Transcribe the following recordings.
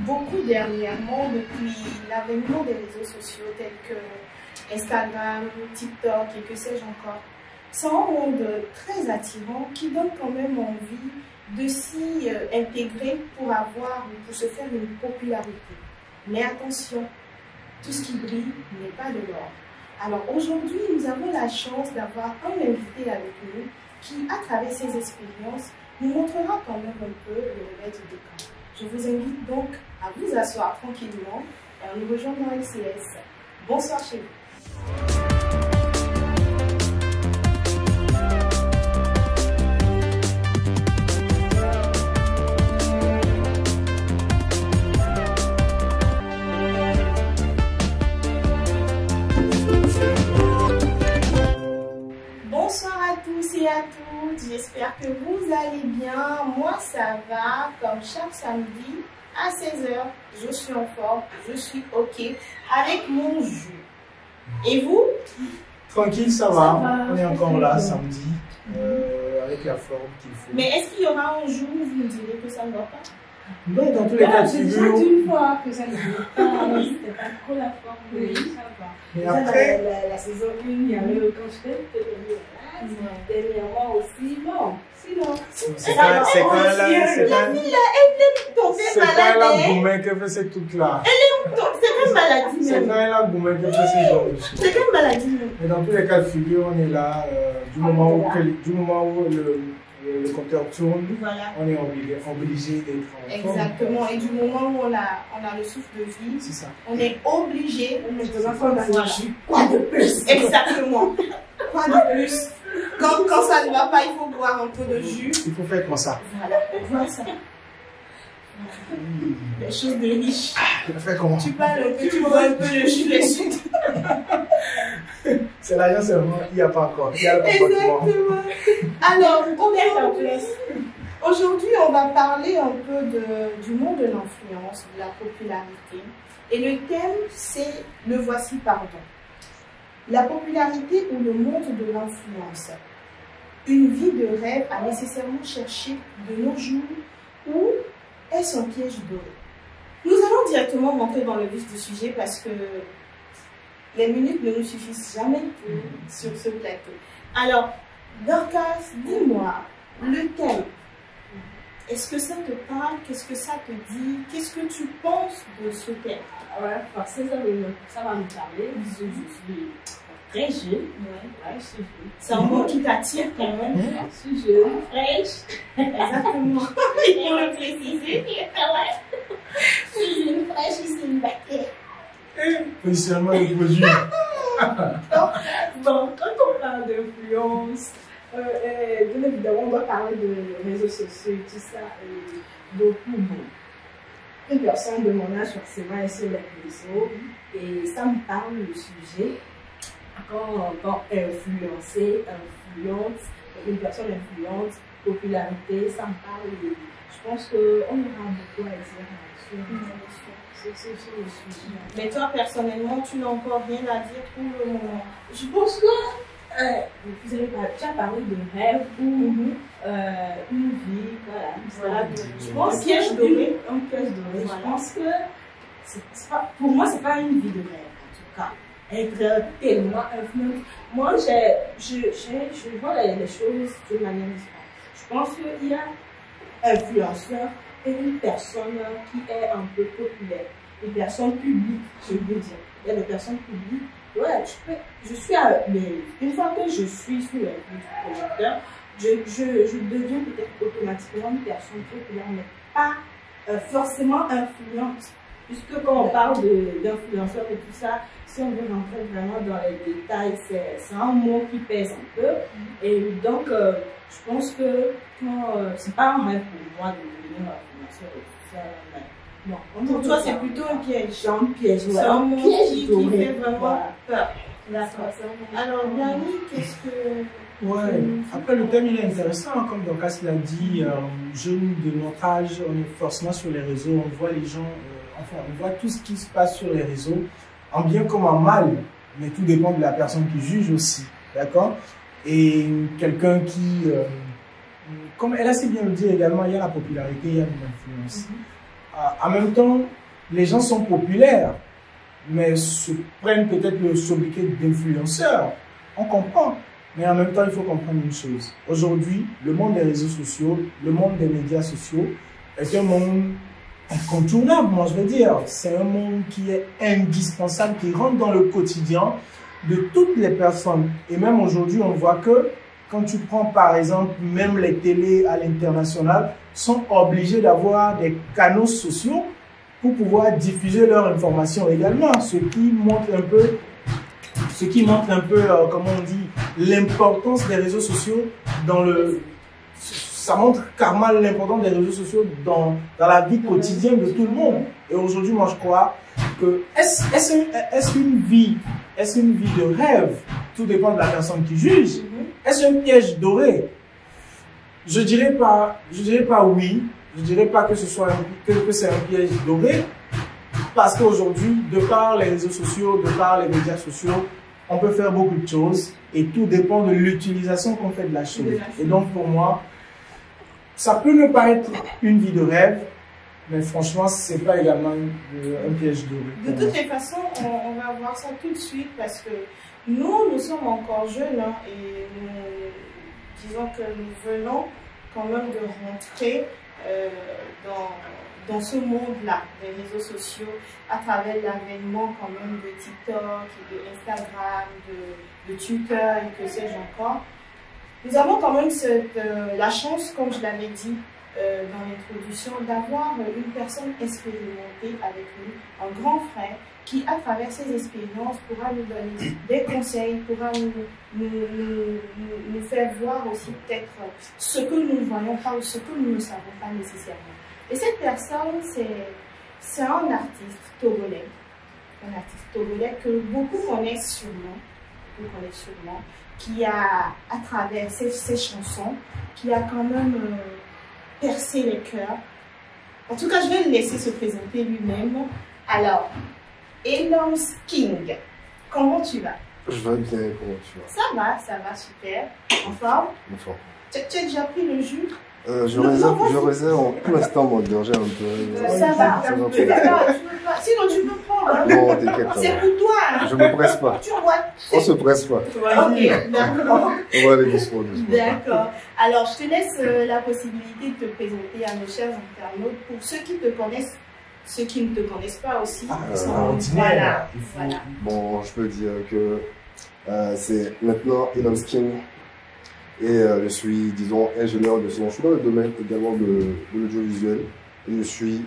beaucoup dernièrement depuis l'avènement des réseaux sociaux tels que Instagram, TikTok et que sais-je encore. C'est un monde très attirant qui donne quand même envie de s'y intégrer pour se faire une popularité. Mais attention, tout ce qui brille n'est pas de l'or. Alors aujourd'hui, nous avons la chance d'avoir un invité avec nous qui, à travers ses expériences, nous montrera quand même un peu le revers du décor. Je vous invite donc à vous asseoir tranquillement et à nous rejoindre dans LCS. Bonsoir chez vous. Bonsoir à tous et à toutes, j'espère que vous allez bien. Moi ça va, comme chaque samedi à 16h, je suis en forme, je suis ok avec mon jus. Et vous? Tranquille, ça va. On est encore là samedi, avec la forme qu'il faut. Mais est-ce qu'il y aura un jour où vous me direz que ça ne va pas? Non, dans tous les cas de figure. Une fois que ça ne va pas, c'était pas trop la forme, oui, ça va. Mais après, la saison 1, il y avait quand je fais dernièrement aussi, bon, sinon. c'est quand elle a gourmet que fait ces trucs là. C'est quelle maladie? C'est quand elle a gourmet que fait ces genres de choses. C'est quelle maladie? Mais dans tous les cas de figure, on est là, du moment où le compteur tourne, Voilà. on est obligé d'être en forme. Exactement, et du moment où on a le souffle de vie, C'est ça. on est obligé. Voilà. Quoi de plus? Exactement. Quoi de plus? Quand ça ne va pas, il faut boire un peu de jus. Il faut faire comme ça. Voilà ça. Les choses de riches. Il faut faire comment? Tu parles un peu, tu bois un peu de jus, les sucres. C'est l'argent seulement, il n'y a pas encore. Il y a le comportement. Exactement. Alors, aujourd'hui, on va parler un peu du monde de l'influence, de la popularité. Et le thème, c'est le voici pardon. La popularité ou le monde de l'influence. Une vie de rêve à nécessairement chercher de nos jours ou est-ce un piège doré? Nous allons directement rentrer dans le vif du sujet parce que les minutes ne nous suffisent jamais sur ce plateau. Alors, Dorcas, dis-moi, le thème, est-ce que ça te parle? Qu'est-ce que ça te dit? Qu'est-ce que tu penses de ce thème? Ouais, forcément, ça va me parler, parce que je suis très jeune. Ouais, je suis jeune. C'est un mot qui t'attire quand même. Je suis jeune, fraîche. Exactement. Il faut le préciser. Je suis une fraîche, je suis une bactérie. Positionnement et produit. Bon, quand on parle d'influence, bien évidemment, on doit parler de réseaux sociaux et tout ça. Donc, bon, une personne de mon âge, forcément, est sur les réseaux et ça me parle le sujet. Quand influencer, influente, une personne influente, popularité, ça me parle. Je pense qu'on aura beaucoup à dire sur le sujet. Mais toi, personnellement, tu n'as encore rien à dire pour le moment. Je pense que vous avez déjà parlé de rêve ou une vie, voilà. Je pense un piège doré. Un piège doré. Voilà. Je pense que pour moi, c'est pas une vie de rêve, en tout cas. Être tellement influente. Moi, je vois les choses de manière différente. Je pense qu'il y a influenceur et une personne qui est un peu populaire. Une personne publique, je veux dire. Il y a des personnes publiques. Ouais, je suis mais une fois que je suis sur les projecteurs, je deviens peut-être automatiquement une personne populaire, mais pas forcément influente. Puisque quand on parle d'influenceurs et tout ça, si on veut rentrer vraiment dans les détails, c'est un mot qui pèse un peu. Et donc, je pense que c'est pas un rêve pour moi de devenir influenceur et tout ça. Mais non, Pour toi, c'est plutôt un piège. C'est un piège, C'est un mot qui fait vraiment voilà. peur. D'accord. Alors, Dani, qu'est-ce que... Ouais, après le thème il est intéressant, comme Dorcas l'a dit, jeunes de notre âge, on est forcément sur les réseaux, on voit les gens, enfin on voit tout ce qui se passe sur les réseaux, en bien comme en mal, mais tout dépend de la personne qui juge aussi, d'accord? Et quelqu'un qui, comme elle a si bien le dit également, il y a la popularité, il y a l'influence. en même temps, les gens sont populaires, mais se prennent peut-être le sobriquet d'influenceurs. On comprend. Mais en même temps, il faut comprendre une chose. Aujourd'hui, le monde des réseaux sociaux, le monde des médias sociaux est un monde incontournable, moi je veux dire. C'est un monde qui est indispensable, qui rentre dans le quotidien de toutes les personnes. Et même aujourd'hui, on voit que quand tu prends par exemple, même les télés à l'international sont obligés d'avoir des canaux sociaux pour pouvoir diffuser leur information également, ce qui montre un peu, comment on dit, l'importance des réseaux sociaux dans le... Ça montre carrément l'importance des réseaux sociaux dans la vie quotidienne de tout le monde. Et aujourd'hui, moi, je crois que est-ce qu'une vie de rêve? Tout dépend de la personne qui juge. Est-ce un piège doré? Je dirais pas oui. Je dirais pas que c'est un piège doré. Parce qu'aujourd'hui, de par les réseaux sociaux, de par les médias sociaux, on peut faire beaucoup de choses. Et tout dépend de l'utilisation qu'on fait de la chose. Et donc, pour moi, ça peut ne pas être une vie de rêve, mais franchement, c'est pas également un piège doré. De toutes les façons, on va voir ça tout de suite parce que nous sommes encore jeunes hein, et disons que nous venons quand même de rentrer dans ce monde-là, des réseaux sociaux, à travers l'avènement quand même de TikTok, de Instagram, de Twitter et que sais-je encore. Nous avons quand même la chance, comme je l'avais dit dans l'introduction, d'avoir une personne expérimentée avec nous, un grand frère, qui, à travers ses expériences, pourra nous donner des conseils, pourra nous faire voir aussi peut-être ce que nous ne voyons pas ou ce que nous ne savons pas nécessairement. Et cette personne, c'est un artiste togolais. Un artiste togolais que beaucoup connaissent sûrement, qui a, à travers ses chansons, qui a quand même percé les cœurs. En tout cas, je vais le laisser se présenter lui-même. Alors, Elon King, comment tu vas? Je vais bien, comment tu vas? Ça va, super. En forme? En forme. Tu as déjà pris le jus? Je réserve pour l'instant mon danger un peu. Ça va. Sinon tu peux prendre. Non, t'inquiète. C'est pour toi. Je me presse pas. Tu vois. On se presse pas. Ok, d'accord. On va aller doucement. D'accord. Alors, je te laisse la possibilité de te présenter à nos chers internautes pour ceux qui te connaissent, ceux qui ne te connaissent pas aussi. Voilà. Bon, je peux dire que c'est maintenant Elon King. Et je suis, disons, ingénieur de son. Je suis dans le domaine également de l'audiovisuel. Et je suis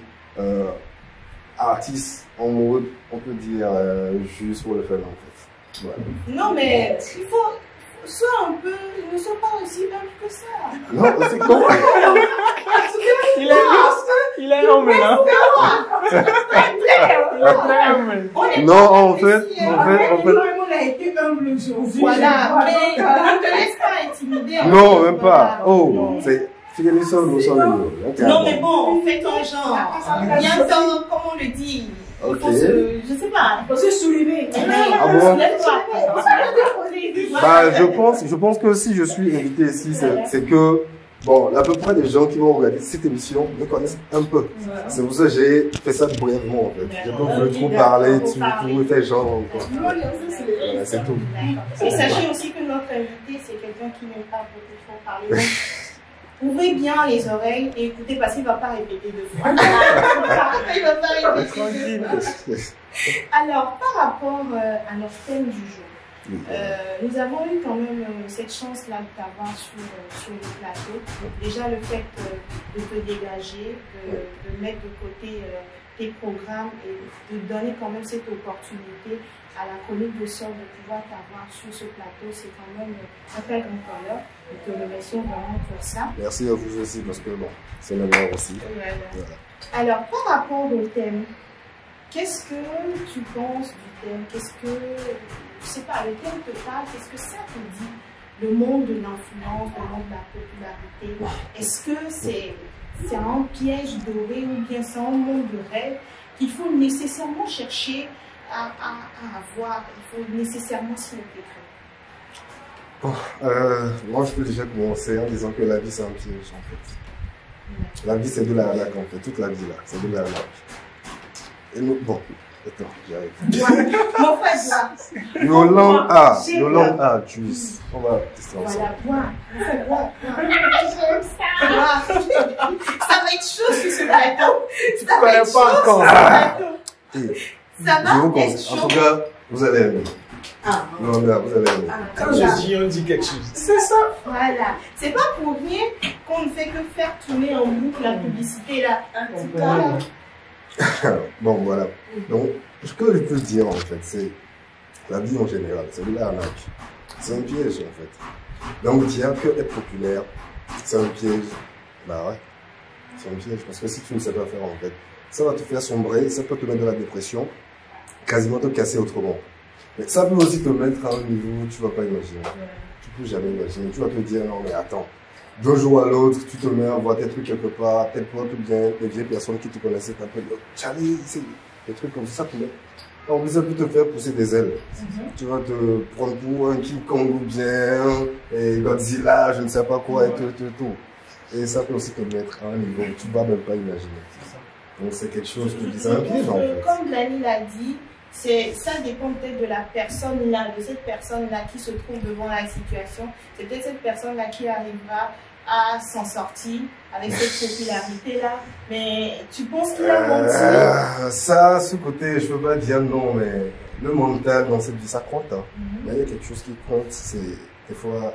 artiste en mode, on peut dire, juste pour le faire en fait. Voilà. Non, mais il faut soit un peu. Ils ne sont pas aussi humbles que ça. Non, c'est comment? Il est humble, hein? Non, en fait. On a été humble aujourd'hui. Voilà, mais ne te laisse pas intimider. Non, même pas. Oh, c'est. Non, mais bon, fais ton genre. Il y a un temps, comme on le dit. Il faut se, je sais pas, il faut se soulever. Ah bon? Bah, je pense que si je suis invité ici, c'est que, bon, à peu près les gens qui vont regarder cette émission me connaissent un peu. C'est pour ça que j'ai fait ça brièvement, en fait. J'ai pas voulu trop parler, tout faire genre, quoi. Voilà, c'est tout. Et sachez aussi que notre invité, c'est quelqu'un qui n'aime pas beaucoup trop parler. Ouvrez bien les oreilles et écoutez parce qu'il ne va pas répéter deux fois. Il ne va pas répéter deux fois. Alors, par rapport à notre thème du jour, nous avons eu quand même cette chance-là de t'avoir sur le plateau. Déjà, le fait de te dégager, de mettre de côté tes programmes et de donner quand même cette opportunité à la chronique de sort de pouvoir t'avoir sur ce plateau, c'est quand même un très grand honneur. Nous te remercions vraiment pour ça. Merci à vous aussi parce que bon, c'est un honneur aussi. Voilà. Alors, par rapport au thème, qu'est-ce que tu penses du thème? Qu'est-ce que, je sais pas, le thème te parle, qu'est-ce que ça te dit? Le monde de l'influence, le monde de la popularité, est-ce que c'est un piège doré ou bien c'est un monde de rêve qu'il faut nécessairement chercher à avoir, il faut nécessairement s'y intégrer? Bon, moi je peux déjà commencer en disant que la vie c'est un piège en fait. La vie, c'est de l'arnaque, en fait. Toute la vie, là, c'est de l'arnaque. Et nous, bon, attends, j'arrive. Mon frère, Yolande A, juice. On va tester ensemble. voilà, bois. Ça va être chaud sur ce plateau. Ça va être pas encore. Ça va être En chaud. tout cas, vous allez aimer. Yolande A, vous allez aimer. Quand je dis, on dit quelque chose. C'est ça. Voilà. C'est pas pour rien qu'on ne fait que faire tourner en boucle la publicité là. En tout cas. Bon, voilà. Donc, ce que je peux dire, en fait, c'est la vie en général, c'est de l'arnaque. C'est un piège, en fait. Donc, dire que être populaire, c'est un piège. Bah ouais, c'est un piège. Parce que si tu ne sais pas faire, en fait, ça va te faire sombrer, ça peut te mettre dans la dépression, quasiment te casser autrement. Mais ça peut aussi te mettre à un niveau où tu ne vas pas imaginer. Tu ne peux jamais imaginer. Tu vas te dire, non, mais attends. D'un jour à l'autre, tu te mets à voir tes trucs quelque part, tes potes ou bien des vieilles personnes qui te connaissaient t'appellent. Charlie, c'est des trucs comme ça. En plus, ça peut te faire pousser des ailes. Tu vas te prendre pour un King Kong ou bien Godzilla, je ne sais pas quoi, et tout. Et ça peut aussi te mettre à un niveau où tu ne vas même pas imaginer. Donc c'est quelque chose que c'est un piège en fait. Comme Dani l'a dit, ça dépend peut-être de la personne-là, de cette personne-là qui se trouve devant la situation. C'est peut-être cette personne-là qui arrivera à s'en sortir avec cette popularité-là. Mais tu penses qu'il a menti? Ça, ce côté, je ne peux pas dire non, mais le mental dans cette vie, ça compte. Hein. Mais il y a quelque chose qui compte, c'est des fois,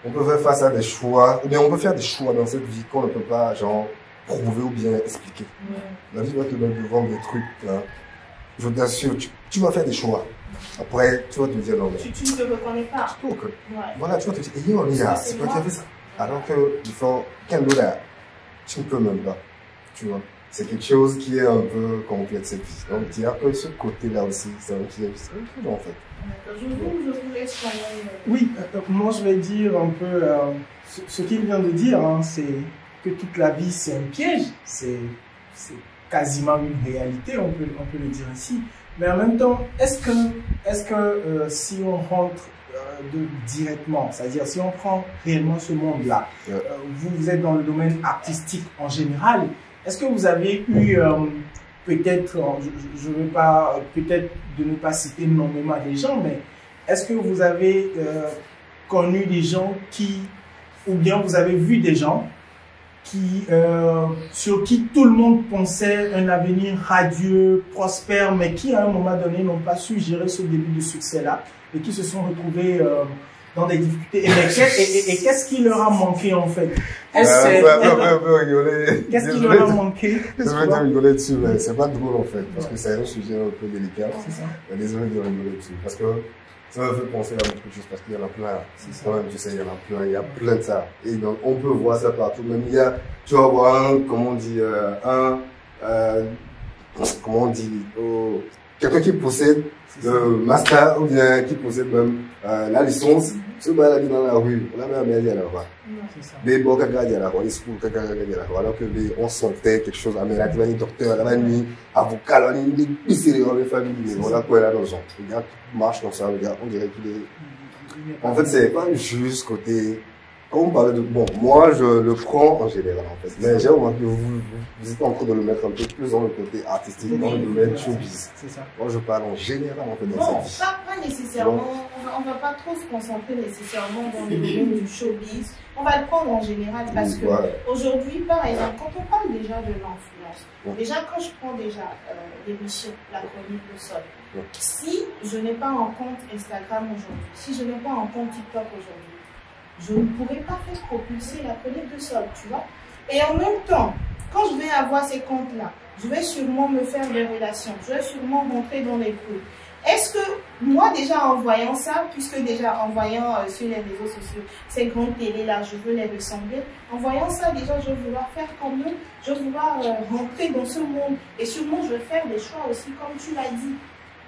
on peut faire face à des choix, ou bien on peut faire des choix dans cette vie qu'on ne peut pas, genre, prouver ou bien expliquer. La vie va te donner devant des trucs, là. Je t'assure, tu vas faire des choix. Après, tu vas te dire non, mais... Tu ne te reconnais pas. Tu te Voilà, tu vas te dire, et yo, Lia, c'est toi qui as fait ça. Alors que, il faut qu'un autre, tu ne peux même pas. Tu vois. C'est quelque chose qui est un peu complexe cette vie. Donc, dire que ce côté-là aussi, c'est un piège, en fait. Je vous laisse quand même. Oui, moi je vais dire un peu ce qu'il vient de dire, hein, c'est que toute la vie c'est un piège, c'est quasiment une réalité, on peut le dire ainsi. Mais en même temps, est-ce que si on rentre directement, c'est-à-dire si on prend réellement ce monde-là, vous êtes dans le domaine artistique en général, est-ce que vous avez eu peut-être, je ne veux pas, peut-être de ne pas citer nommément des gens, mais est-ce que vous avez connu des gens qui, ou bien vous avez vu des gens qui, sur qui tout le monde pensait un avenir radieux, prospère, mais qui à un moment donné n'ont pas su gérer ce début de succès-là et qui se sont retrouvés dans des difficultés. Et qu'est-ce qui leur a manqué en fait? Qu'est-ce qui leur a manqué? Je vais te rigoler dessus, mais c'est pas drôle en fait, parce que c'est un sujet un peu délicat. Mais désolé de rigoler dessus, parce que ça me fait penser à beaucoup de choses, parce qu'il y en a plein. Quand même, tu sais, il y en a plein, il y a plein de ça. Et donc, on peut voir ça partout. Même il y a, tu vas voir un, comment on dit, comment on dit, quelqu'un qui possède le master ou bien qui possède même la licence, ce gars-là dit dans la rue, on a même un à la roi. Mais bon, quelqu'un dit à la roi, il se trouve quelqu'un dit à la roi, alors que on sentait quelque chose, mais là, tu vas dire docteur, là, nuit, avocat, là, il est pissé dans les familles, mais voilà quoi, là, dans son. Regarde, marche comme ça, regarde, on dirait qu'il est. En fait, c'est pas juste côté. Quand on parle de. Bon, moi, je le prends en général, en fait. Mais j'ai remarqué que vous êtes en train de le mettre un peu plus dans le côté artistique, dans le domaine showbiz. Moi, je parle en général, en fait, dans cette vie. Pas nécessairement. On ne va pas trop se concentrer nécessairement dans le domaine du showbiz. On va le prendre en général parce que aujourd'hui, par exemple, quand on parle déjà de l'influence, déjà quand je prends déjà l'émission, la chronique de Sol, si je n'ai pas un compte Instagram aujourd'hui, si je n'ai pas un compte TikTok aujourd'hui, je ne pourrais pas faire propulser la chronique de Sol, tu vois. Et en même temps, quand je vais avoir ces comptes-là, je vais sûrement me faire des relations, je vais sûrement rentrer dans les groupes. Est-ce que moi déjà en voyant ça, puisque déjà en voyant sur les réseaux sociaux ces grandes télés-là, je veux les ressembler, en voyant ça déjà je vais vouloir faire comme eux, je vais vouloir rentrer dans ce monde et sûrement je vais faire des choix aussi comme tu l'as dit.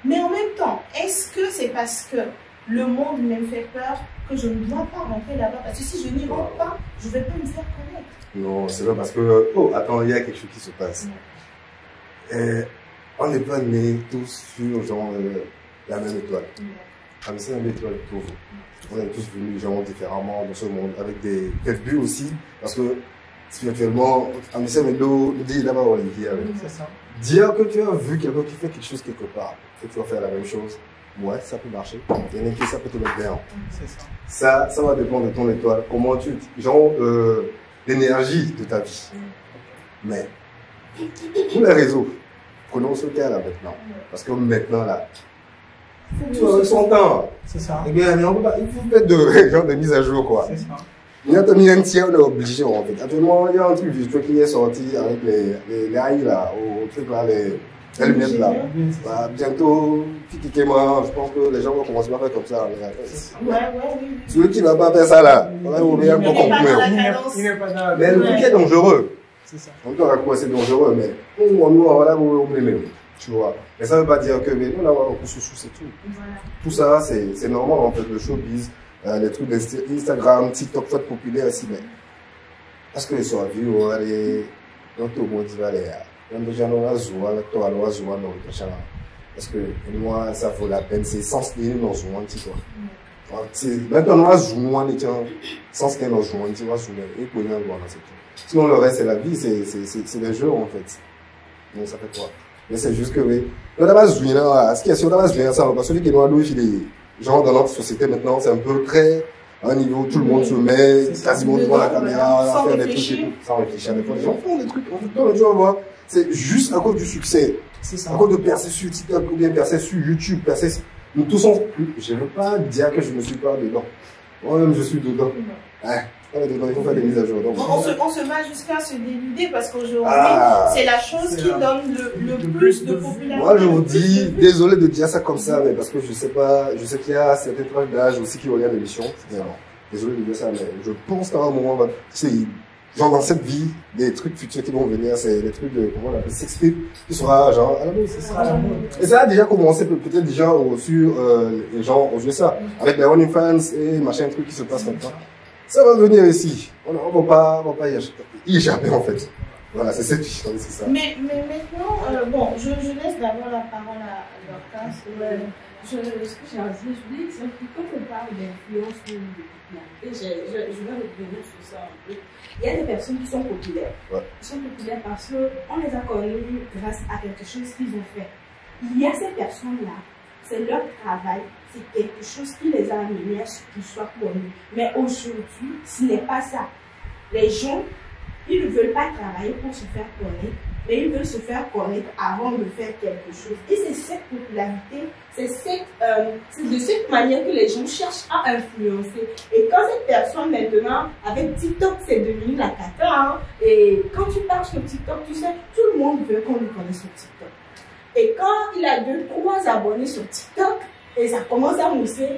Mais en même temps, est-ce que c'est parce que le monde me fait peur que je ne dois pas rentrer là-bas? Parce que si je n'y rentre pas, je ne vais pas me faire connaître. Non, c'est pas parce que, oh, attends, il y a quelque chose qui se passe. On n'est pas nés tous sur genre, la même étoile. C'est la même étoile pour vous. On est tous venus genre, différemment dans ce monde, avec des buts aussi. Parce que spirituellement, c'est ça. Dire que tu as vu quelqu'un qui fait quelque chose quelque part, que tu vas faire la même chose, ouais, ça peut marcher. Il y en a qui ça peut te mettre bien. C'est ça. Ça va dépendre de ton étoile. Comment tu, genre, l'énergie de ta vie. Mais, pour les réseaux, prenons ce cas là maintenant. Parce que maintenant là, il faut son temps. C'est ça. Eh bien, il faut faire genre de mise à jour quoi. C'est ça. Il y a un tiers, on est obligé en fait. Actuellement, il y a un truc virtuel qui est sorti avec les AI là, au truc là, les lunettes là. Bah, bientôt, je pense que les gens vont commencer à faire comme ça. Ouais. Celui qui ne va pas faire ça là, on va ouvrir un peu comme Il n'est pas dans la mais le truc est dangereux. C'est ça. On peut raconter c'est dangereux, mais nous, voilà, vous même. Tu vois. Mais ça ne veut pas dire que nous, là, on pousse sous, c'est tout. Tout ça, c'est normal en fait, le showbiz. Les trucs d'Instagram, TikTok, faut être populaire aussi, mais est-ce que les soins vus, dans tout le monde, est-ce que moi, ça vaut la peine, c'est sans ce dans ce monde, tu vois. Maintenant, on va zoomer, sans ce qu'il y a dans ce monde, tu vois, zoomer, et pour rien voir, c'est tout. Sinon, le reste, c'est la vie, c'est des jeux, en fait. Donc, ça fait quoi? Mais c'est juste que, oui. Là, on zoomer, là, ce qui est sûr, on va zoomer, ça va pas, celui qui est noir, lui, il est. Genre dans notre société maintenant, c'est un peu très à un niveau où tout le monde se met quasiment devant la caméra, à faire des trucs sans réfléchir. Des fois, les gens font des trucs, tu vois, c'est juste à cause du succès. C'est ça. À cause de percer sur TikTok ou bien percer sur YouTube, percer. Nous tous je ne veux pas dire que je ne suis pas dedans. Moi-même, je suis dedans. Il faut faire des mises à jour. Donc, on se bat jusqu'à se dénuder parce qu'aujourd'hui, c'est la chose qui donne le plus de popularité. Moi, je vous dis, désolé de dire ça comme ça, mais parce que je sais qu'il y a certaines tranches d'âge aussi qui regardent l'émission. Désolé de dire ça, mais je pense qu'à un moment, c'est genre dans cette vie, des trucs futurs qui vont venir, c'est des trucs de, comment on appelle, sextape, qui sera genre à la mode. Et ça a déjà commencé, peut-être déjà sur les gens ont joué ça, avec les OnlyFans et machin, truc qui se passe maintenant. Ça va venir ici. On ne va pas y échapper en fait. Voilà, c'est ça. Mais maintenant, bon, je laisse d'abord la parole à Dorcas. Ce que j'ai envie, je voulais dire que quand on parle d'influence ou de popularité, je vais revenir sur ça un peu. Il y a des personnes qui sont populaires. Ouais. Ils sont populaires parce qu'on les a connus grâce à quelque chose qu'ils ont fait. Il y a ces personnes-là, c'est leur travail, c'est quelque chose qui les a amenés à ce qu'ils soient connus. Mais aujourd'hui, ce n'est pas ça. Les gens, ils ne veulent pas travailler pour se faire connaître, mais ils veulent se faire connaître avant de faire quelque chose. Et c'est cette popularité, c'est de cette manière que les gens cherchent à influencer. Et quand cette personne maintenant, avec TikTok, c'est devenu la cata, hein, et quand tu parles sur TikTok, tu sais, tout le monde veut qu'on le connaisse sur TikTok. Et quand il a 2-3 abonnés sur TikTok, et ça commence à mousser,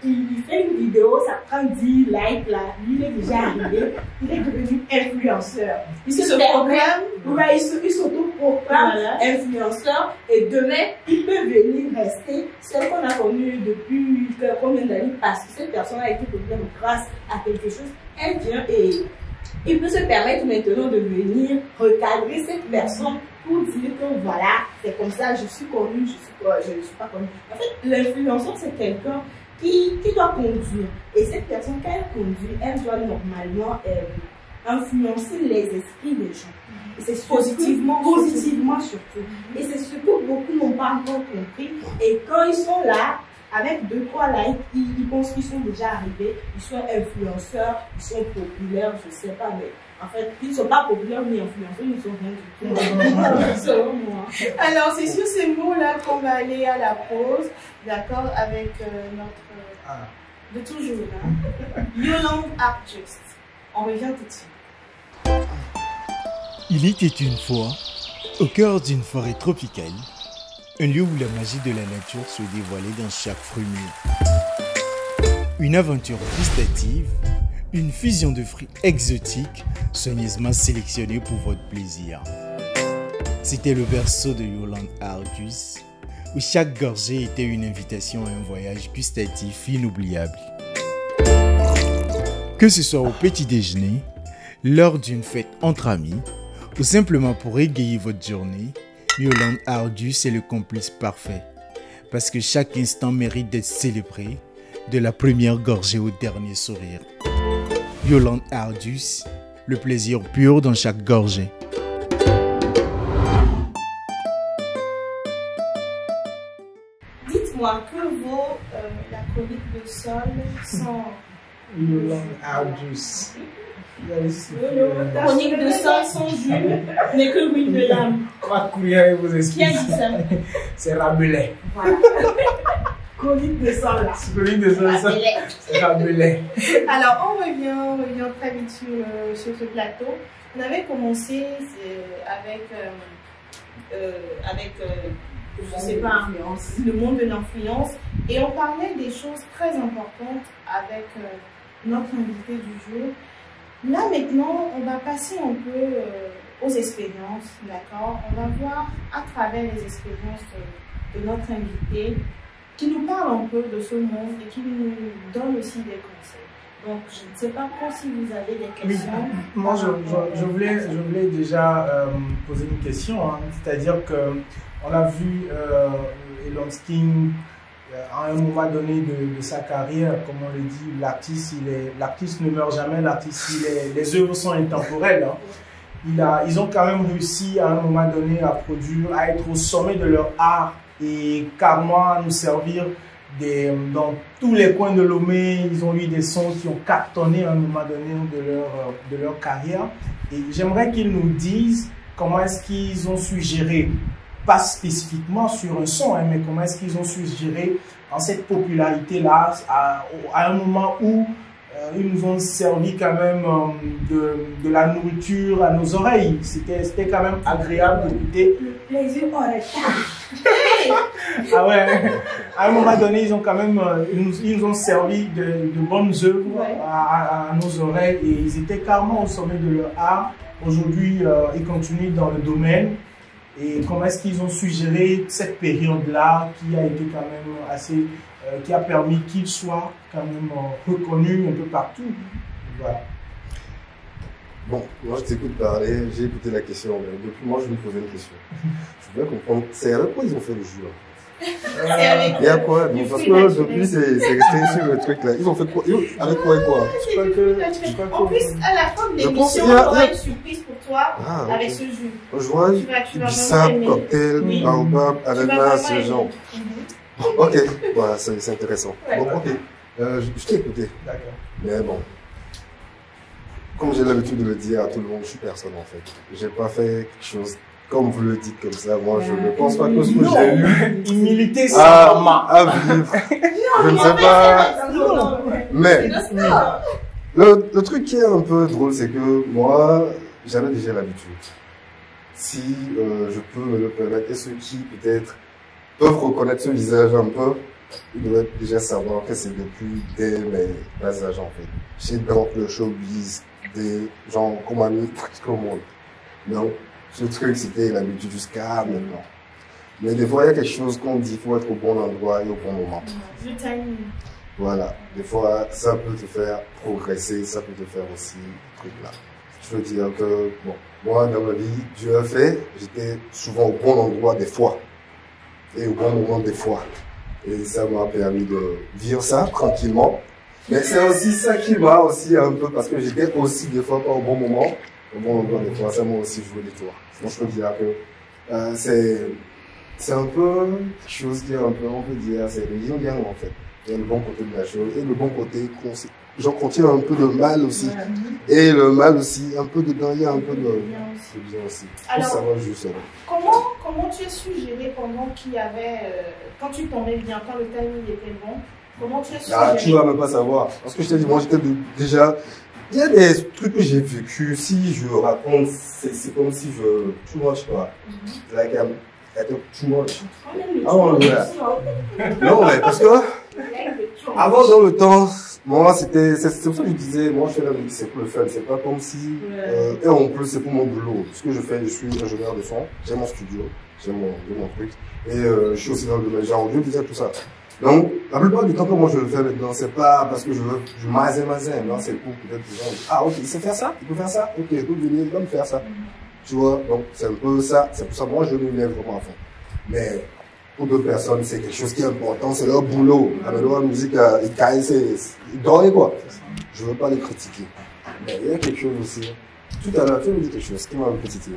il fait une vidéo, ça prend 10 likes là, lui il est déjà arrivé, il est devenu influenceur. Il s'auto-proclame influenceur, et demain, il peut venir rester celle qu'on a connue depuis combien d'années, parce que cette personne a été populaire grâce à quelque chose. Elle vient et il peut se permettre maintenant de venir recadrer cette personne pour dire que voilà, c'est comme ça, je suis connue, je ne suis pas connue. En fait, l'influenceur, c'est quelqu'un qui doit conduire. Et cette personne, quand elle conduit, elle doit normalement influencer les esprits des gens. Et c'est positivement surtout. Et c'est ce que beaucoup n'ont pas encore compris. Et quand ils sont là, avec 2-3 likes, ils pensent qu'ils sont déjà arrivés, ils sont influenceurs, ils sont populaires, je ne sais pas, mais en fait, ils ne sont pas populaires ni influenceurs, ils ne sont rien du tout. Selon moi. Alors, c'est sur ces mots-là qu'on va aller à la pause, d'accord, avec notre... de toujours, hein, Yolande Artjuste. On revient tout de suite. Il était une fois, au cœur d'une forêt tropicale, un lieu où la magie de la nature se dévoilait dans chaque fruit mûr. Une aventure gustative, une fusion de fruits exotiques soigneusement sélectionnés pour votre plaisir. C'était le berceau de Yolande Artjuste, où chaque gorgée était une invitation à un voyage gustatif inoubliable. Que ce soit au petit déjeuner, lors d'une fête entre amis, ou simplement pour égayer votre journée, Yolande Artjuste est le complice parfait, parce que chaque instant mérite d'être célébré, de la première gorgée au dernier sourire. Yolande Artjuste, le plaisir pur dans chaque gorgée. Dites-moi, que vaut la chronique de sol sans... Le long juice. Chronique de sol sans jus n'est que ruine de l'âme. Ma couillère vous Qui a explique. dit ça? C'est Rabelais. Voilà. Chronique de sol là. Celui de ça, c'est Rabelais. Alors, on revient très vite sur ce plateau. On avait commencé avec je sais pas, le monde de l'influence, et on parlait des choses très importantes avec notre invité du jour. Là maintenant, on va passer un peu aux expériences, d'accord? On va voir à travers les expériences de notre invité, qui nous parle un peu de ce monde et qui nous donne aussi des conseils. Donc, je ne sais pas trop si vous avez des questions. Oui, moi, je voulais déjà poser une question. Hein. C'est-à-dire qu'on a vu Elon Musk à un moment donné de sa carrière, comme on le dit, l'artiste ne meurt jamais, les œuvres sont intemporelles. Hein. Ils ont quand même réussi à un moment donné à produire, à être au sommet de leur art et carrément à nous servir dans tous les coins de Lomé. Ils ont eu des sons qui ont cartonné à un moment donné de leur carrière. Et j'aimerais qu'ils nous disent comment est-ce qu'ils ont su gérer, pas spécifiquement sur un son, hein, mais comment est-ce qu'ils ont su gérer dans cette popularité-là à un moment où ils nous ont servi quand même de la nourriture à nos oreilles. C'était quand même agréable d'écouter. Le plaisir aurait Ah ouais, à un moment donné, ils ont quand même, ils nous ont servi de bonnes œuvres à nos oreilles et ils étaient carrément au sommet de leur art. Aujourd'hui, ils continuent dans le domaine. Et comment est-ce qu'ils ont su gérer cette période-là qui a été quand même assez, qui a permis qu'ils soient quand même reconnus un peu partout. Voilà. Bon, moi je t'écoute parler, j'ai écouté la question, mais depuis moi je me posais une question. Je veux comprendre, c'est avec quoi ils ont fait le jeu là? Il y a quoi? Donc, parce que depuis c'est resté sur le truc là. Ils ont fait quoi? Avec quoi et quoi? En plus, à la fin de l'émission, on aura une surprise pour toi avec ce jus. Je vois bissap, cocktail, baobab, ananas, ce genre. Ok, voilà, c'est intéressant. Bon, ok, je t'ai écouté. D'accord. Mais bon, comme j'ai l'habitude de le dire à tout le monde, je suis personne en fait. J'ai pas fait quelque chose comme vous le dites comme ça. Moi, je ne pense pas que ce que j'ai eu humilité à vivre. Je ne sais pas. Mais le truc qui est un peu drôle, c'est que moi, j'avais déjà l'habitude. Si je peux me le permettre, et ceux qui peut-être peuvent reconnaître ce visage un peu, ils doivent déjà savoir que c'est depuis dès mes bas âges en fait. J'ai dans le showbiz des gens qu'on m'a mis presque au monde. Donc, ce truc, c'était l'habitude jusqu'à maintenant. Mais des fois, il y a quelque chose qu'on dit, il faut être au bon endroit et au bon moment. Le timing. Voilà. Des fois, ça peut te faire progresser, ça peut te faire aussi ce truc-là. Je veux dire que, bon, moi, dans ma vie, Dieu a fait, j'étais souvent au bon endroit des fois. Et au bon moment des fois. Et ça m'a permis de vivre ça tranquillement. Mais c'est aussi ça qui m'a aussi un peu, parce que j'étais aussi des fois pas au bon moment, au bon endroit des fois, ça m'a aussi joué des tours. Donc je peux dire que c'est un peu quelque chose qui est un peu, on peut dire, c'est le yin yang en fait. Il y a le bon côté de la chose et le bon côté, j'en contiens un peu de mal aussi. Et le mal aussi, un peu dedans, il y a un peu de bien aussi. Alors, ça va juste. Comment tu as su gérer pendant qu'il y avait, quand tu tombais bien, quand le timing était bon, comment tu as su gérer? Tu vas même pas savoir. Parce que je t'ai dit, moi j'étais déjà, il y a des trucs que j'ai vécu, si je raconte, c'est comme si je, too much quoi. Like, too much. Non, mais parce que, avant dans le temps, moi c'est pour ça que je disais, moi je fais la musique, c'est pour le fun, c'est pas comme si, et en plus c'est pour mon boulot. Ce que je fais, je suis ingénieur de son, j'ai mon studio, j'ai mon truc, et je suis aussi dans le domaine, j'ai audio, tout ça. Donc, la plupart du temps que moi je le fais maintenant, c'est pas parce que je veux du mazin, non, c'est pour peut-être des gens, ah ok, il sait faire ça, il peut faire ça, ok, je peux venir, il va me faire ça. Tu vois, donc c'est un peu ça, c'est pour ça que moi je me lève vraiment à fond. Mais, pour d'autres personnes, c'est quelque chose qui est important, c'est leur boulot. La musique, ils dorment quoi. Je veux pas les critiquer. Mais il y a quelque chose aussi tout à l'heure, tu me dis quelque chose qui m'a un peu titillé.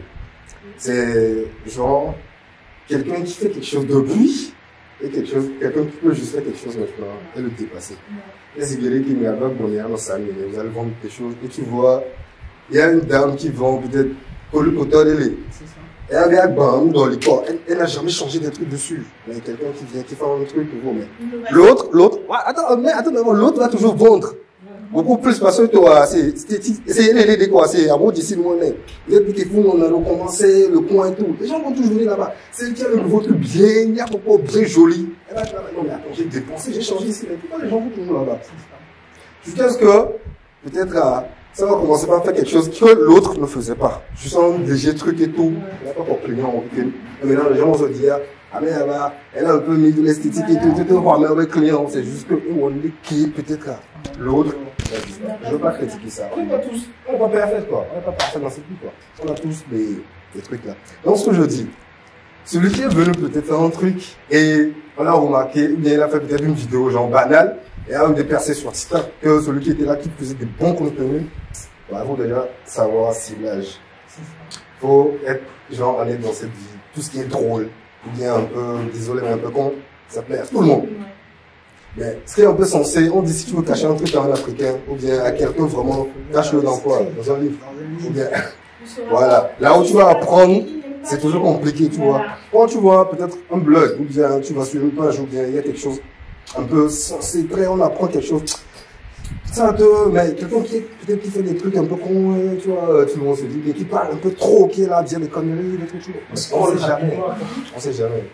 C'est genre quelqu'un qui fait quelque chose depuis et quelqu'un qui peut juste faire quelque chose maintenant et le dépasser. Les Ibériques qui m'ont abonné dans sa mine, vous allez vendre des choses et tu vois, il y a une dame qui vend peut-être pour le côté de l'île. Et elle a bam dans les corps. Elle n'a jamais changé des trucs dessus. Mais quelqu'un qui vient, qui fait un truc nouveau. Mais l'autre, ouais, attends, l'autre va toujours vendre. Beaucoup plus parce que toi, c'est l'aider quoi, c'est à bout d'ici le monnaie. Depuis qu'ils font, on a recommencé le coin et tout. Les gens vont toujours venir là-bas. C'est qui a le nouveau truc bien, il y a beaucoup bien joli. Elle va dire, non, mais attends, j'ai dépensé, j'ai changé ici. Mais pourquoi les gens vont toujours là-bas? Jusqu'à ce que, peut-être, ça va commencer par faire quelque chose que l'autre ne faisait pas. Je sens un léger truc et tout. Il n'y a pas pour client. Mais maintenant, les gens vont se dire, ah, mais elle a un peu mis de l'esthétique et tout, mais avec client. C'est juste que, on est qui, peut-être, l'autre. Je ne veux pas critiquer ça. On n'est pas tous, on n'est pas parfait, quoi. On n'est pas parfait dans cette vie, quoi. On a tous des trucs là. Donc, ce que je dis, celui qui est venu peut-être faire un truc et on a remarqué, ou bien il a fait peut-être une vidéo genre banale, et a eu des percées sur TikTok, que celui qui était là, qui faisait des bons contenus, bah, il faut déjà savoir ciblage. Il faut être, genre, aller dans cette vie. Tout ce qui est drôle, ou bien un peu, désolé, mais un peu con, ça plaît à tout le monde. Mais ce qui est un peu censé, on dit si tu veux cacher un truc à un Africain, ou bien à quelqu'un vraiment, cache-le dans quoi? Dans un livre. Ou bien, voilà. Là où tu vas apprendre, c'est toujours compliqué, tu vois. Quand tu vois peut-être un blog, ou bien tu vas sur une page, ou bien il y a quelque chose un peu censé, très, on apprend quelque chose. Ça te, mais quelqu'un qui peut-être qui fait des trucs un peu cons, tu vois, tout le monde se dit, qui parle un peu trop, qui est là, dire des conneries, des trucs, on sait jamais. On sait jamais.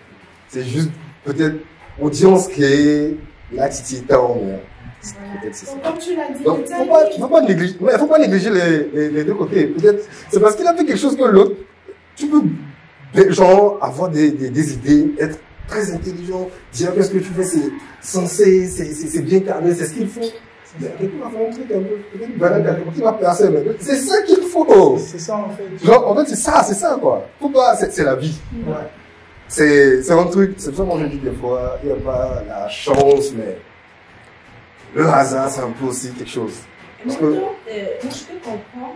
C'est juste peut-être audience qui est là, titi, mais peut-être c'est ça. Comme tu l'as dit, donc, faut pas négliger les deux côtés. Peut-être, c'est parce qu'il a fait quelque chose que l'autre, tu peux, genre, avoir des idées, être très intelligent, dire que ce que tu fais, c'est censé, c'est bien carré, c'est ce qu'il faut. Quelqu'un va faire un truc un peu, peut-être une balade qui va percer, mais c'est ça qu'il faut. C'est ça, en fait. Genre, en fait, c'est ça, quoi. Faut pas, c'est la vie. Ouais. C'est un truc, c'est pour ça que moi je dis des fois, il n'y a pas la chance, mais le hasard, c'est un peu aussi quelque chose. Parce que, moi, je te comprends,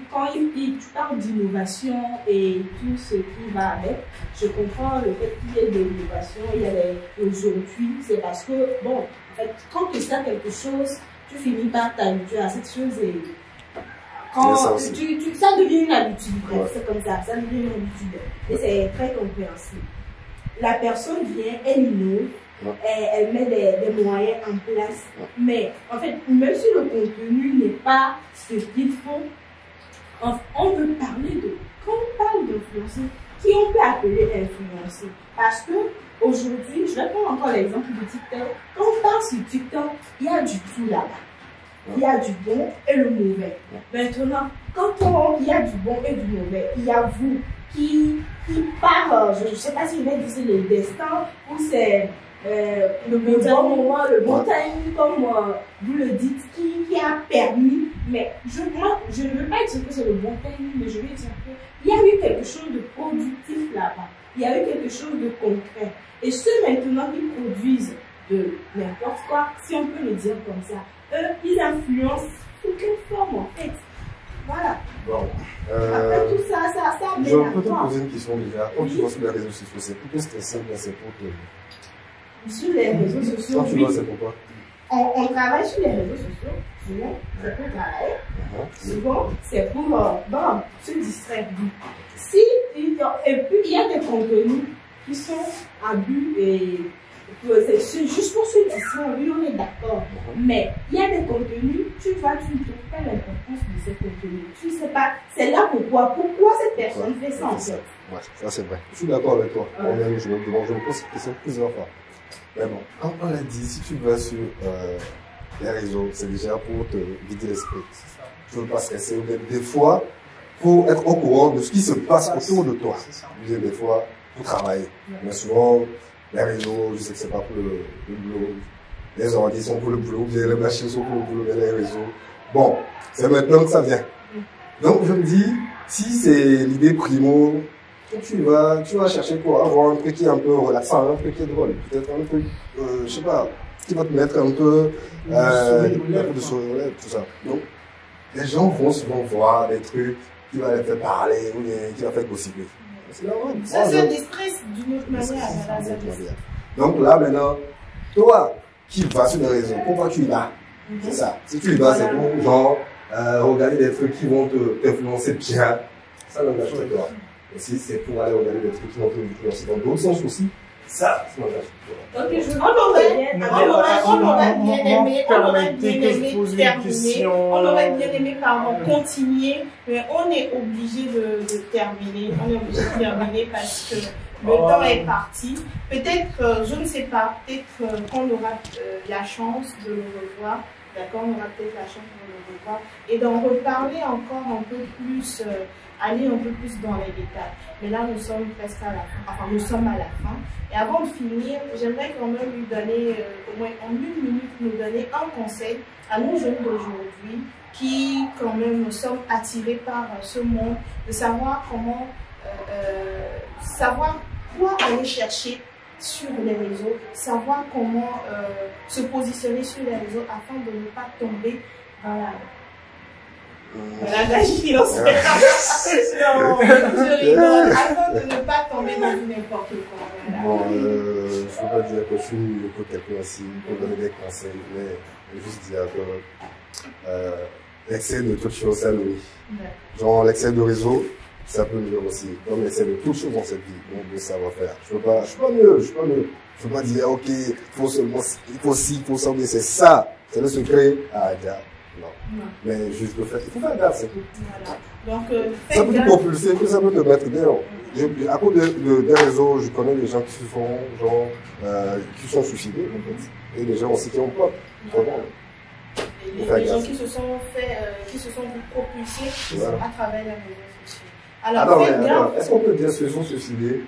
quand tu parles d'innovation et tout ce qui va avec, je comprends le fait qu'il y ait de l'innovation, il y a aujourd'hui, c'est parce que, bon, en fait, quand tu sais quelque chose, tu finis par t'habituer à cette chose et quand ça devient une habitude, bref, ouais. C'est comme ça devient une habitude et c'est très compréhensible. La personne vient, elle innove, ouais. Elle met des moyens en place, ouais. Mais en fait, même si le contenu n'est pas ce qu'il faut, on peut parler de, quand on parle d'influencer, qui on peut appeler influencer? Parce que aujourd'hui, je vais prendre encore l'exemple de TikTok. Quand on parle sur TikTok, il y a du tout là-bas. Il y a du bon et le mauvais. Maintenant, quand il y a du bon et du mauvais, il y a vous qui part, je ne sais pas si je vais dire le destin ou c'est le bon moment, le bon timing, comme vous le dites, qui a permis. Mais moi, je ne veux pas dire que c'est le bon timing, mais je vais dire qu'il y a eu quelque chose de productif là-bas. Il y a eu quelque chose de concret. Et ceux maintenant qui produisent de n'importe quoi, si on peut le dire comme ça, eux, ils influencent sous quelle forme en fait? Voilà. Bon. Après tout ça je peux te poser une question déjà. Quand tu vois sur les réseaux sociaux, c'est plutôt stressant, c'est pour te... Sur les réseaux sociaux, quand tu vois, c'est pourquoi? On travaille sur les réseaux sociaux. Souvent, c'est pour travailler. Souvent, c'est pour se distraire. Et puis, il y a des contenus qui sont à but et c'est juste pour se distraire. Oui, on est d'accord. Mais il y a des contenus, tu ne trouves pas l'importance de ces contenus. Tu ne sais pas, c'est là pourquoi cette personne fait ça en fait. Ouais, ça c'est vrai. Je suis d'accord avec toi. Je me pose cette question plusieurs fois. Mais bon, comme on l'a dit, si tu vas sur les réseaux, c'est déjà pour te vider l'esprit. Tu ne veux pas stresser. Des fois, il faut être au courant de ce qui se passe autour de toi. Des fois, pour travailler. Mais souvent, les réseaux, je sais que c'est pas pour le boulot. Les ordi sont pour le boulot, les machines sont pour le boulot, mais les réseaux. Bon, c'est maintenant que ça vient. Donc, je me dis, si c'est l'idée primo, tu vas chercher quoi? Avoir un truc qui est un peu relaxant, un truc qui est drôle. Peut-être un truc, je sais pas, qui va te mettre un peu de sourire, tout ça. Donc, les gens vont souvent voir des trucs qui vont les faire parler ou qui vont faire gossiper. Ça se distresse d'une autre manière. Donc là, maintenant, toi qui vas sur les réseaux, pourquoi tu y vas? C'est ça. Si tu y vas, c'est pour genre regarder des trucs qui vont t'influencer bien. Ça n'engage pas toi. Et si c'est pour aller regarder des trucs qui vont t'influencer dans d'autres sens aussi, ça n'engage pas toi. On aurait bien aimé continuer, mais on est obligé de terminer. On est obligé de terminer parce que le temps est parti. Peut-être, je ne sais pas, peut-être qu'on aura la chance de le revoir. D'accord, on aura peut-être la chance de le revoir et d'en reparler encore un peu plus, aller un peu plus dans les détails. Mais là, nous sommes presque à la fin. Enfin, nous sommes à la fin. Et avant de finir, j'aimerais quand même lui donner, au moins en 1 minute, nous donner un conseil à nos jeunes d'aujourd'hui qui, quand même, nous sommes attirés par ce monde, de savoir comment, savoir quoi aller chercher sur les réseaux, savoir comment se positionner sur les réseaux afin de ne pas tomber dans la gagie financière. Je rigole, afin de ne pas tomber dans n'importe quoi. Voilà. Bon, je ne peux pas dire que je suis mieux que quelqu'un aussi pour donner des conseils, mais je veux juste dire que l'excès de toutes choses, ça nuit. Genre l'excès de réseau, ça peut nuire aussi. Comme l'excès de toutes choses dans cette vie, donc de savoir-faire. Je suis pas mieux. Je peux pas dire, ok, il faut ci, il faut ça, mais c'est ça. C'est le secret. Ah, regarde. Non. Mais juste le fait, il faut faire gaffe, c'est tout. Voilà. Donc, ça peut te propulser, ça peut te mettre dehors. À cause des réseaux, je connais des gens qui se sont, genre, qui sont suicidés, en fait. Et des gens aussi qui ont peur. Les gens qui se sont propulsés à travers les réseaux sociaux. Alors, est-ce qu'on peut dire qu'ils se sont suicidés?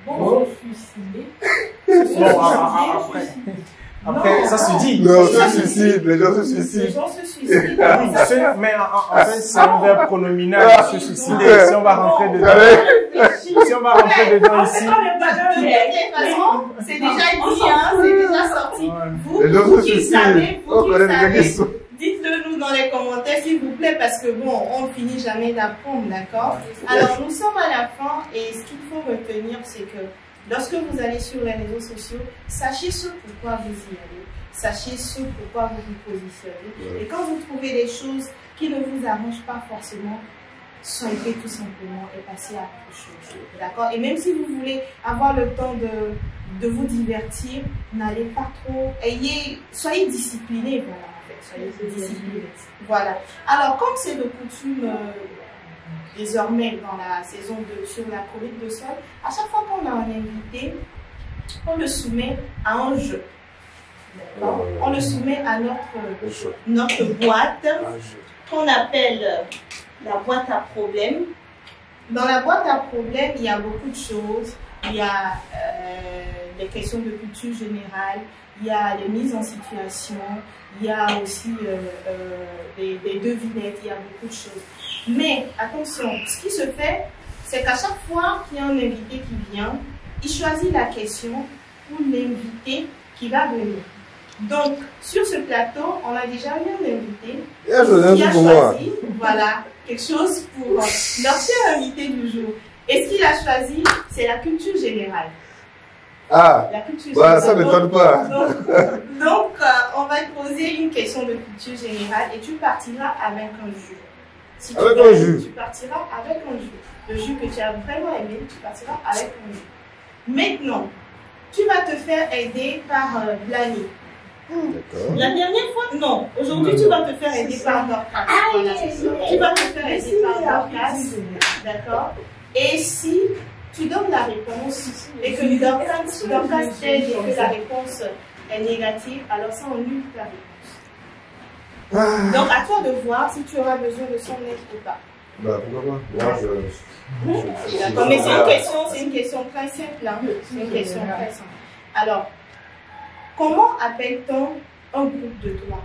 Bon, suicidés. Après, ça se dit. Non, les gens se suicident. Les gens se suicident. Mais en fait, c'est un verbe pronominal, se suicider. Si on va rentrer dedans, ici. C'est déjà dit, c'est déjà sorti. Vous qui savez, dites-le nous dans les commentaires, s'il vous plaît, parce que bon, on ne finit jamais d'apprendre, d'accord? Alors, nous sommes à la fin et ce qu'il faut retenir, c'est que lorsque vous allez sur les réseaux sociaux, sachez ce pourquoi vous y allez, sachez ce pourquoi vous vous positionnez. Et quand vous trouvez des choses qui ne vous arrangent pas forcément, soyez tout simplement et passez à autre chose. D'accord? Et même si vous voulez avoir le temps de vous divertir, n'allez pas trop, soyez disciplinés, voilà. Soyez disciplinés. Voilà. Alors, comme c'est de coutume désormais dans la saison sur la colite de sol, à chaque fois qu'on a un invité, on le soumet à un jeu. On le soumet à notre boîte qu'on appelle la boîte à problèmes. Dans la boîte à problèmes, il y a beaucoup de choses. Il y a des questions de culture générale, il y a les mises en situation, il y a aussi des devinettes, il y a beaucoup de choses. Mais attention, ce qui se fait, c'est qu'à chaque fois qu'il y a un invité qui vient, il choisit la question pour l'invité qui va venir. Donc, sur ce plateau, on a déjà eu un invité qui a choisi, voilà, quelque chose pour notre cher invité du jour. Et ce qu'il a choisi, c'est la culture générale. Ah, la culture générale. Ça ne m'étonne pas. Donc, on va te poser une question de culture générale et tu partiras avec un jus. Si avec un jus. Tu partiras avec un jus. Le jus que tu as vraiment aimé, tu partiras avec un jus. Maintenant, tu vas te faire aider par Blani. La dernière fois, non. Aujourd'hui, tu vas te faire aider par Dorcas. Voilà. Tu vas te faire aider par Dorcas. D'accord? Et si tu donnes la réponse et que Dorcas t'aide et que la réponse est négative, alors ça annule ta réponse. Donc, à toi de voir si tu auras besoin de son aide ou pas. Bah, pourquoi pas? Moi, D'accord, mais c'est une question très simple. Hein. C'est une question très simple. Alors, comment appelle-t-on un groupe de 3?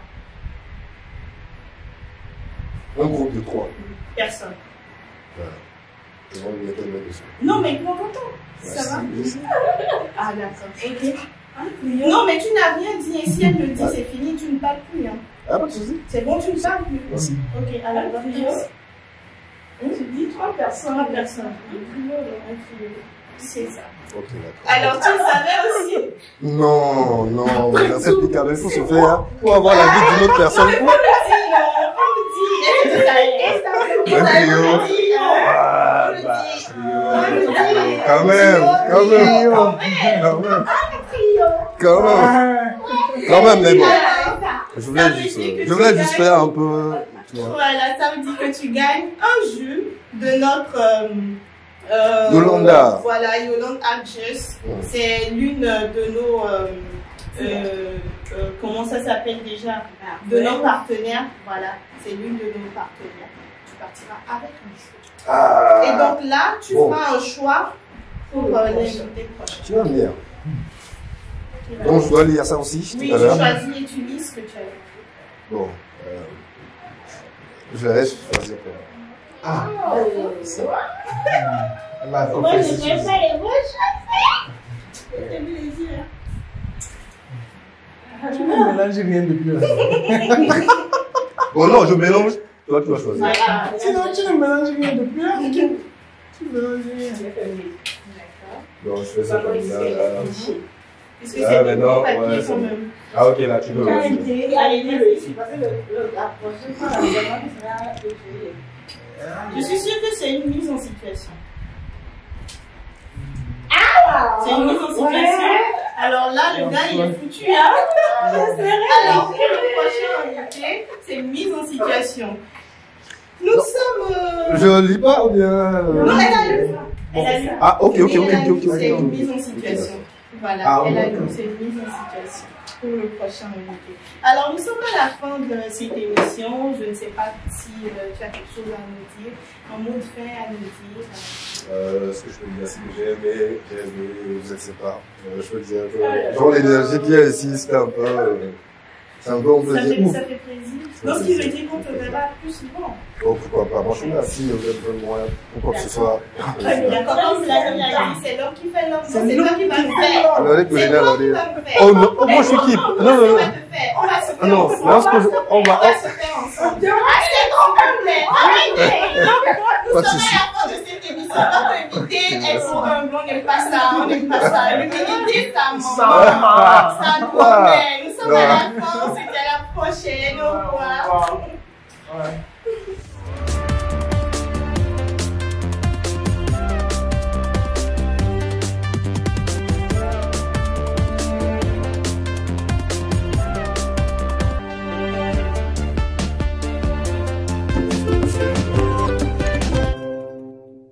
Un groupe de 3? Personne. Voilà. Non, mais prends ton temps. Ça va? Ah, d'accord. Ok. Non, mais tu n'as rien dit. Et si elle le dit, c'est fini, tu ne parles plus. Hein. Ah, pas de soucis. C'est bon, tu ne parles plus. Merci. Ok, alors trio. Tu dis 3 personnes. 3 personnes. Un trio. C'est ça. Ok, d'accord. Alors, tu le savais aussi. Non, non, dans cette picardie, il faut se faire pour avoir la vie d'une autre personne. On le dit. Est-ce que tu savais? Un trio. Ah, bah, trio. Quand même. Quand même, mais bon. Je voulais juste faire un peu. Voilà, ça veut dire que tu gagnes un jeu de notre Yolanda. Voilà, Yolanda Arges. C'est l'une de nos comment ça s'appelle déjà? De nos partenaires. Voilà, c'est l'une de nos partenaires. Tu partiras avec nous. Ah. Et donc là, tu feras un choix pour l'invité prochain. Tu vas venir. Donc je dois lire ça aussi. Oui, tout à tu l'heure. choisis et tu lis ce que tu as vu. Bon. Je vais choisir quoi. Ah. Ça. La Moi, je confession. préfère les mots choisis. J'ai vu les yeux. Tu ne mélanges rien de plus. Oh non, je mélange. Toi, tu vas choisir. Voilà. Sinon, tu ne mélanges rien de plus. Tu ne mélanges rien. D'accord. Non, je fais ça comme ça. Là. Est-ce que Ah, c'est mais des non, gros papiers ouais, quand c'est- même? Ah, ok, là, tu peux. Allez, merci. Parce que la prochaine fois, la demande sera de jouer. Je suis sûre que c'est une mise en situation. Ah, C'est une mise en situation. ouais. Alors là, le gars, il est foutu. Hein? Alors, pour le prochain invité, c'est une mise en situation. Nous sommes. Je lis pas ou bien. Non, elle a lu. Elle a lu. Ah, ok. C'est une mise en situation. Voilà, Ah, elle a ok. lu, c'est une mise en situation pour le prochain invité. Alors, nous sommes à la fin de cette émission. Je ne sais pas si tu as quelque chose à nous dire, un mot de fin à nous dire. Ce que je peux dire, c'est que j'ai aimé, je ne sais pas. Je peux dire que, genre, l'énergie qu'il y a ici, c'était un peu, c'est un peu, on peut Ça dire, fait, ouf. ça fait plaisir. Donc, ce qui veut dire qu'on te verra plus souvent. Oh, pourquoi pas. Moi, je suis là, si vous avez besoin de moi, ou quoi que ce soit. D'accord, comme l'a dit, c'est l'homme qui fait l'homme. C'est toi qui vas le faire. Alors, allez, C'est là, toi qui allez. vas le faire. Oh non, oh, moi, je suis qui? Non, non, non. On va se faire. Ah non, ensemble. là, ce que je, on On va, va se faire ensemble. Arrêtez, trop complet. Arrêtez. Nous Pas de sommes souci. à la fin de cette émission. Notre invité est pour un blanc, on n'aime pas ça. On n'aime pas ça. L'humilité, ça manque. Ça nous met. Nous sommes à la fin. C'était la prochaine. Au revoir. Ouais.